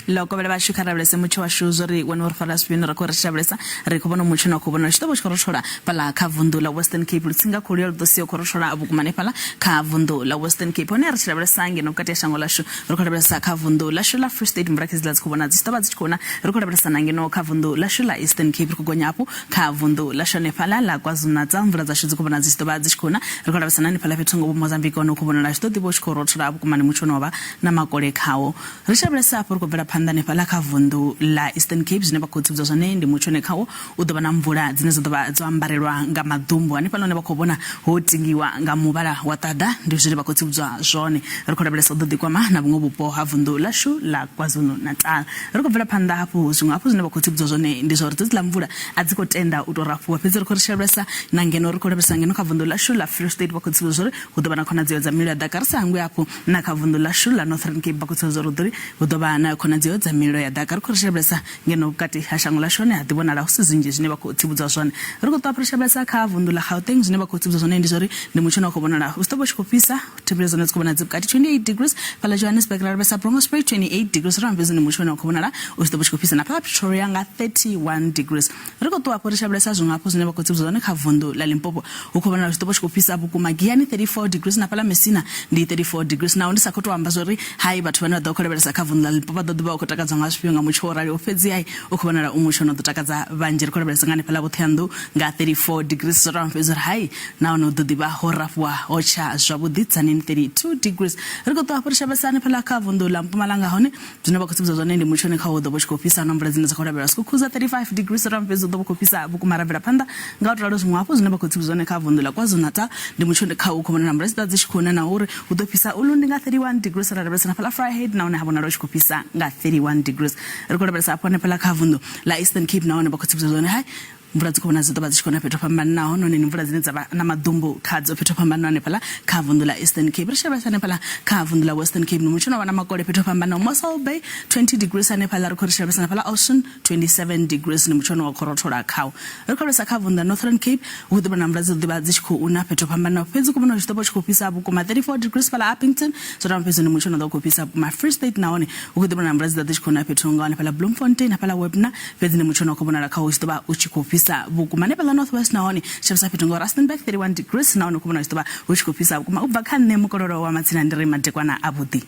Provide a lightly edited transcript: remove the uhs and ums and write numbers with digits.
loko bele ba shukarabelese Mutsho I zori when we fara swino ra koreshabelesa re ko bona Mutsho na ko bona shito bo shoroshora pala ka vundula Western Cape tsinga kholiyo dosio koroshora abukumane pala ka vundula Western Cape ona re shabelesa ngeno kati ya shangola shu re ko rabelesa ka vundula shula Free State Mbrackets let's ko bona zitaba zikona re ko rabelesa ngeno ka vundula shula Eastern Cape ko gonyapo ka vundula shone pala la KwaZulu-Natal mvula za shizu ko bona zitaba zikona re ko rabelesa nani pala fetongo bo Mozambique ono ko bona la shito dibo shikoroshora abukumane Mutsho nova na makole khawo re shabelesa por ko bela pandane pala ka la Eastern Cape zine bakotsi bzozone ndi Mutsho ne khawo u ḓo vha na mvula dzine dzo ḓo dzo ambarelwa nga madumbu ani pano ne bakho bona ho tingiwa nga muvhala wa tada ndi zwine bakotsi bzwa zwone ri khou lavhelesa u ḓo ḓikwama na vhuṅwe vhupo ha vundu ḽashu la KwaZulu-Natal ri khou bvela phanḓa hafhu zwiṅwe hafhu zwine bakotsi bzwa zwone ndi zwa uri dzi ḽa mvula a dzi khou tenda u tou rafuwa fhedzi ri khou ri shavhelesa na ngeno ri khou lavhelesa ngeno kha vundu ḽashu la Free State bakotsi bzwa zwori hu ḓo vha na khonadzeo dza mililo ya ḓaka ri sa hangwe hafhu na kha vundu ḽashu la Northern Cape bakotsi bzwa zwori hu ḓo vha na khonadzeo dza mililo ya ḓaka ri khou ri shavhelesa ngeno vhukati ha shango ḽa shone ha ḓivhonala hu si zwinzhi zwine vha khou tsivhudza zwone ri khou ṱwa shavhelesa kha vundu ḽa Gauteng zwine vha khou tsivhudza zwone ndi zwori ndi Mutsho na khou vhonala hu ḓo vha tshi khou fhisa thembele dzone dzi khou vhona dzi vhukati 28 degrees phala Johannesburg ra lavhelesa Spring 28 degrees ra mvezi ndi Mutsho na khou vhonala hu ḓo vha tshi khou fhisa na phala Pretoria nga 31 degrees ri khou ṱwa shavhelesa zwiṅwe hafhu zwine vha khou tsivhudza zwone kha vundu ḽa Limpopo hu khou vhonala hu ḓo vha tshi khou fhisa vhukuma Giyani 34 degrees na phala Messina ndi 34 degrees na ndi sa khou tou amba zwori hai vhathu vhane vha ḓo khou lavhelesa kha vundu ḽa Limpopo ḓo ḓivha u khou takadzwa nga zwifhio nga Mutsho rali o fhedzi hai u khou vhonala u Mutsho no ḓo takadza vhanzhi ri khou lavhelesa ngani phala Vhoṱhoyanḓou nga 34 degrees ra mfhedzi uri hai na ono ḓo ḓivha ho rafuwa ho tsha zwavhuḓi Tzaneen 32 degrees ri khou ṱwa shavhelesani phala kha vundu ḽa Mpumalanga hone zwine vha khou tsivhudza zwone ndi Mutsho ne kha hu ḓo vha tshi khou fhisa na mvula dzine dza khou lavhelesa Sekhukhune 35 degrees ra mfhedzi ḓo vha khou fhisa vhukuma ra bvela phanḓa nga u ralo zwiṅwe hafhu zwine vha khou tsivhudza zwone kha vundu ḽa KwaZulu-Natal ndi Mutsho ne kha u khou vhona na mvula dzi ḓa dzi tshi khou na uri hu ḓo fhisa Ulundi nga 31 degrees ra lavhelesa na phala Vryheid na hone ha vhonala hu tshi khou fhisa nga 31 degrees ri khou lavhelesa hafho ne phala kha vundu ḽa Eastern Cape na hone vha khou tsivhudza zwone hai mvula dzi khou vhona dzi ḓo vha dzi tshi khou na fhethu fhambanaho nahone ni mvula dzine dza vha na madumbu khadzo fhethu fhambanaho hanefhaḽa kha vundu ḽa Eastern Cape ri shavhelesa hanefhaḽa kha vundu ḽa Western Cape ni Mutsho na vha na makole fhethu fhambanaho Mossel Bay 20 degrees hanefhaḽa ri khou ri shavhelesa hanefhaḽa Ocean 27 degrees ni Mutsho wa khou rothola khawo ri khou lavhelesa kha vundu ḽa Northern Cape hu ḓo vha na mvula dzi ḓo vha dzi tshi khou na fhethu fhambanaho fhedzi ku vhona zwi ḓo vha tshi khou fhisa vhukuma 34 degrees fhaḽa Upington so ra mfhedzi ni Mutsho na ḓo khou fhisa vhukuma Free State nahone hu ḓo vha na mvula dzi ḓa dzi tshi khou na fhethu nga hanefhaḽa Bloemfontein hafhaḽa Webna fhedzi ni Mutsho na khou vhonala kha hu tshi ḓo vha u tshi khou fhisa vhukuma pala Northwest nahone shavisa fhethu ngo Rustenburg 31 degrees nahone ku vhona zwi ḓo vha hu tshi khou fhisa vhukuma u bva kha nṋe mukololo wa matsina ndi ri madekwana a vhuḓi